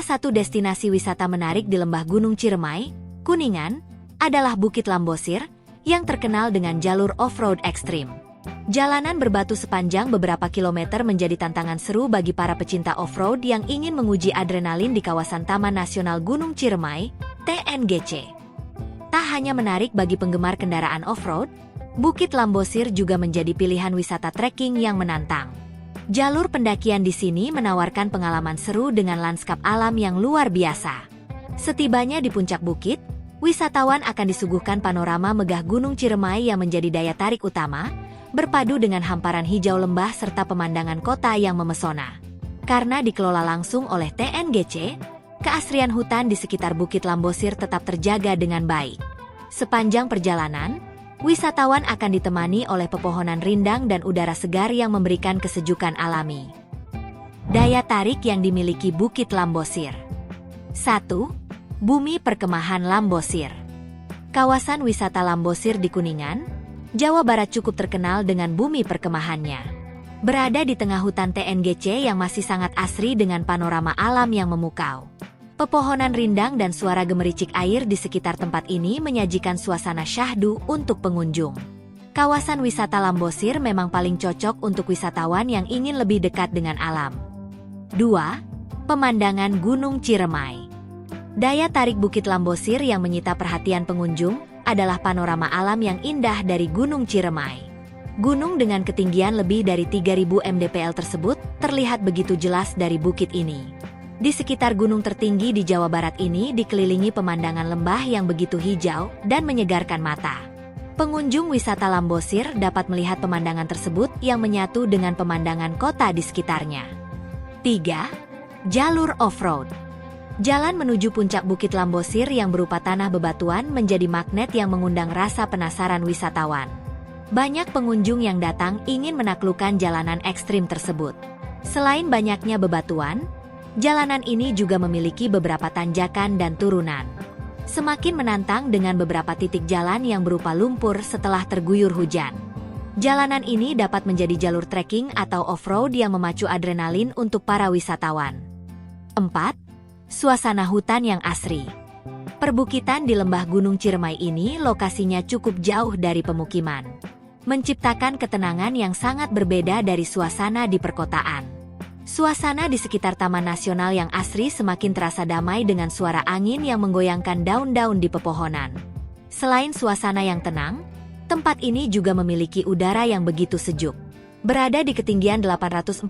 satu destinasi wisata menarik di lembah Gunung Ciremai, Kuningan, adalah Bukit Lambosir, yang terkenal dengan jalur off-road ekstrim. Jalanan berbatu sepanjang beberapa kilometer menjadi tantangan seru bagi para pecinta off-road yang ingin menguji adrenalin di kawasan Taman Nasional Gunung Ciremai, TNGC. Tak hanya menarik bagi penggemar kendaraan off-road, Bukit Lambosir juga menjadi pilihan wisata trekking yang menantang. Jalur pendakian di sini menawarkan pengalaman seru dengan lanskap alam yang luar biasa. Setibanya di puncak bukit, wisatawan akan disuguhkan panorama megah Gunung Ciremai yang menjadi daya tarik utama, berpadu dengan hamparan hijau lembah serta pemandangan kota yang memesona. Karena dikelola langsung oleh TNGC, keasrian hutan di sekitar Bukit Lambosir tetap terjaga dengan baik. Sepanjang perjalanan, wisatawan akan ditemani oleh pepohonan rindang dan udara segar yang memberikan kesejukan alami. Daya tarik yang dimiliki Bukit Lambosir. 1. Bumi Perkemahan Lambosir. Kawasan wisata Lambosir di Kuningan, Jawa Barat cukup terkenal dengan bumi perkemahannya. Berada di tengah hutan TNGC yang masih sangat asri dengan panorama alam yang memukau. Pepohonan rindang dan suara gemericik air di sekitar tempat ini menyajikan suasana syahdu untuk pengunjung. Kawasan wisata Lambosir memang paling cocok untuk wisatawan yang ingin lebih dekat dengan alam. 2. Pemandangan Gunung Ciremai. Daya tarik Bukit Lambosir yang menyita perhatian pengunjung adalah panorama alam yang indah dari Gunung Ciremai. Gunung dengan ketinggian lebih dari 3.000 mdpl tersebut terlihat begitu jelas dari bukit ini. Di sekitar gunung tertinggi di Jawa Barat ini dikelilingi pemandangan lembah yang begitu hijau dan menyegarkan mata. Pengunjung wisata Lambosir dapat melihat pemandangan tersebut yang menyatu dengan pemandangan kota di sekitarnya. 3. Jalur off-road. Jalan menuju puncak Bukit Lambosir yang berupa tanah bebatuan menjadi magnet yang mengundang rasa penasaran wisatawan. Banyak pengunjung yang datang ingin menaklukkan jalanan ekstrim tersebut. Selain banyaknya bebatuan, jalanan ini juga memiliki beberapa tanjakan dan turunan. Semakin menantang dengan beberapa titik jalan yang berupa lumpur setelah terguyur hujan. Jalanan ini dapat menjadi jalur trekking atau off-road yang memacu adrenalin untuk para wisatawan. 4. Suasana hutan yang asri. Perbukitan di lembah Gunung Ciremai ini lokasinya cukup jauh dari pemukiman, menciptakan ketenangan yang sangat berbeda dari suasana di perkotaan. Suasana di sekitar Taman Nasional yang asri semakin terasa damai dengan suara angin yang menggoyangkan daun-daun di pepohonan. Selain suasana yang tenang, tempat ini juga memiliki udara yang begitu sejuk. Berada di ketinggian 849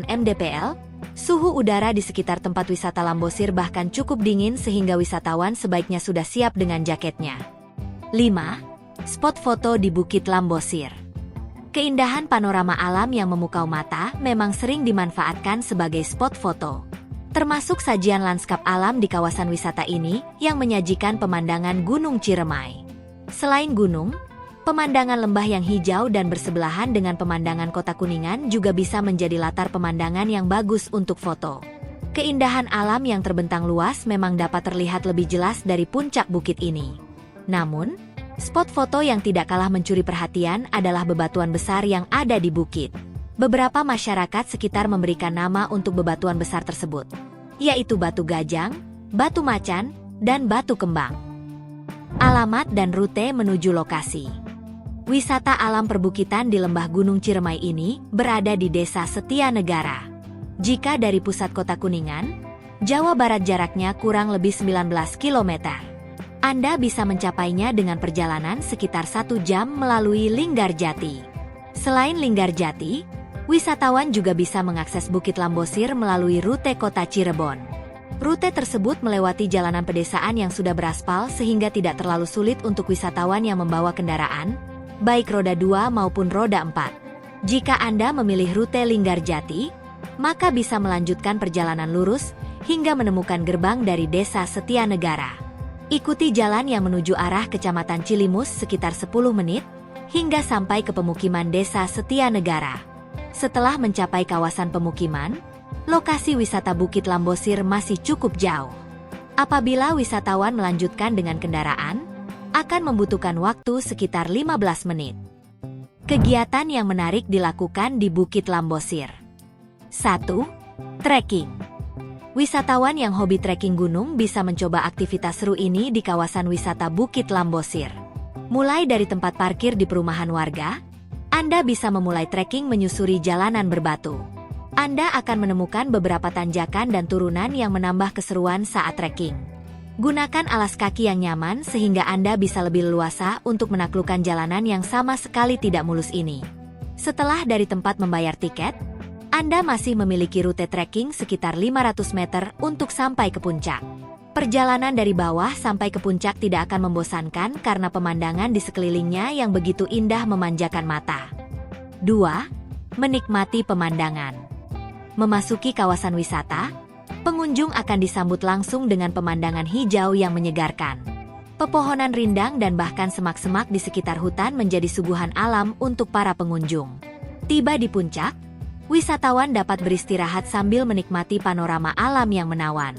mdpl, suhu udara di sekitar tempat wisata Lambosir bahkan cukup dingin sehingga wisatawan sebaiknya sudah siap dengan jaketnya. 5. Spot foto di Bukit Lambosir. Keindahan panorama alam yang memukau mata memang sering dimanfaatkan sebagai spot foto. Termasuk sajian lanskap alam di kawasan wisata ini yang menyajikan pemandangan Gunung Ciremai. Selain gunung, pemandangan lembah yang hijau dan bersebelahan dengan pemandangan kota Kuningan juga bisa menjadi latar pemandangan yang bagus untuk foto. Keindahan alam yang terbentang luas memang dapat terlihat lebih jelas dari puncak bukit ini. Namun, spot foto yang tidak kalah mencuri perhatian adalah bebatuan besar yang ada di bukit. Beberapa masyarakat sekitar memberikan nama untuk bebatuan besar tersebut, yaitu Batu Gajang, Batu Macan, dan Batu Kembang. Alamat dan rute menuju lokasi. Wisata alam perbukitan di lembah Gunung Ciremai ini berada di Desa Setia Negara. Jika dari pusat kota Kuningan, Jawa Barat jaraknya kurang lebih 19 km. Anda bisa mencapainya dengan perjalanan sekitar 1 jam melalui Linggarjati. Selain Linggarjati, wisatawan juga bisa mengakses Bukit Lambosir melalui rute kota Cirebon. Rute tersebut melewati jalanan pedesaan yang sudah beraspal sehingga tidak terlalu sulit untuk wisatawan yang membawa kendaraan, baik roda 2 maupun roda 4. Jika Anda memilih rute Linggarjati, maka bisa melanjutkan perjalanan lurus hingga menemukan gerbang dari Desa Setia Negara. Ikuti jalan yang menuju arah Kecamatan Cilimus sekitar 10 menit, hingga sampai ke pemukiman Desa Setia Negara. Setelah mencapai kawasan pemukiman, lokasi wisata Bukit Lambosir masih cukup jauh. Apabila wisatawan melanjutkan dengan kendaraan, akan membutuhkan waktu sekitar 15 menit. Kegiatan yang menarik dilakukan di Bukit Lambosir. 1. Trekking. Wisatawan yang hobi trekking gunung bisa mencoba aktivitas seru ini di kawasan wisata Bukit Lambosir. Mulai dari tempat parkir di perumahan warga, Anda bisa memulai trekking menyusuri jalanan berbatu. Anda akan menemukan beberapa tanjakan dan turunan yang menambah keseruan saat trekking. Gunakan alas kaki yang nyaman sehingga Anda bisa lebih leluasa untuk menaklukkan jalanan yang sama sekali tidak mulus ini. Setelah dari tempat membayar tiket, Anda masih memiliki rute trekking sekitar 500 meter untuk sampai ke puncak. Perjalanan dari bawah sampai ke puncak tidak akan membosankan karena pemandangan di sekelilingnya yang begitu indah memanjakan mata. 2. Menikmati pemandangan. Memasuki kawasan wisata, pengunjung akan disambut langsung dengan pemandangan hijau yang menyegarkan. Pepohonan rindang dan bahkan semak-semak di sekitar hutan menjadi suguhan alam untuk para pengunjung. Tiba di puncak, wisatawan dapat beristirahat sambil menikmati panorama alam yang menawan.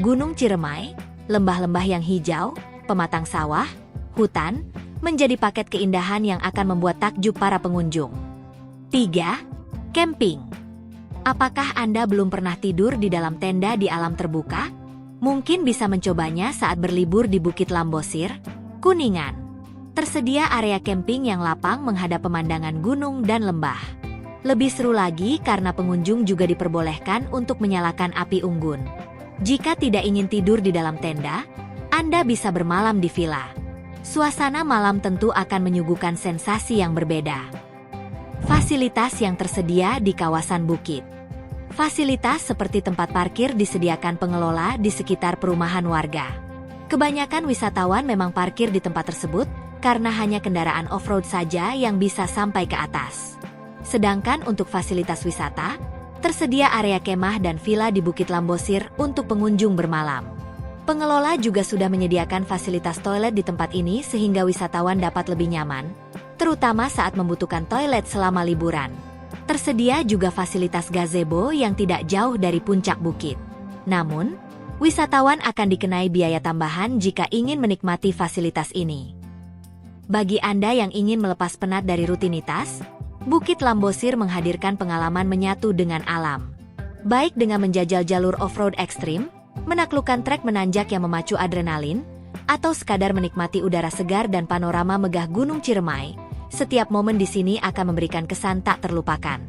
Gunung Ciremai, lembah-lembah yang hijau, pematang sawah, hutan, menjadi paket keindahan yang akan membuat takjub para pengunjung. 3. Camping. Apakah Anda belum pernah tidur di dalam tenda di alam terbuka? Mungkin bisa mencobanya saat berlibur di Bukit Lambosir, Kuningan. Tersedia area camping yang lapang menghadap pemandangan gunung dan lembah. Lebih seru lagi karena pengunjung juga diperbolehkan untuk menyalakan api unggun. Jika tidak ingin tidur di dalam tenda, Anda bisa bermalam di villa. Suasana malam tentu akan menyuguhkan sensasi yang berbeda. Fasilitas yang tersedia di kawasan bukit. Fasilitas seperti tempat parkir disediakan pengelola di sekitar perumahan warga. Kebanyakan wisatawan memang parkir di tempat tersebut karena hanya kendaraan off-road saja yang bisa sampai ke atas. Sedangkan untuk fasilitas wisata, tersedia area kemah dan villa di Bukit Lambosir untuk pengunjung bermalam. Pengelola juga sudah menyediakan fasilitas toilet di tempat ini sehingga wisatawan dapat lebih nyaman, terutama saat membutuhkan toilet selama liburan. Tersedia juga fasilitas gazebo yang tidak jauh dari puncak bukit. Namun, wisatawan akan dikenai biaya tambahan jika ingin menikmati fasilitas ini. Bagi Anda yang ingin melepas penat dari rutinitas, Bukit Lambosir menghadirkan pengalaman menyatu dengan alam. Baik dengan menjajal jalur off-road ekstrim, menaklukkan trek menanjak yang memacu adrenalin, atau sekadar menikmati udara segar dan panorama megah Gunung Ciremai, setiap momen di sini akan memberikan kesan tak terlupakan.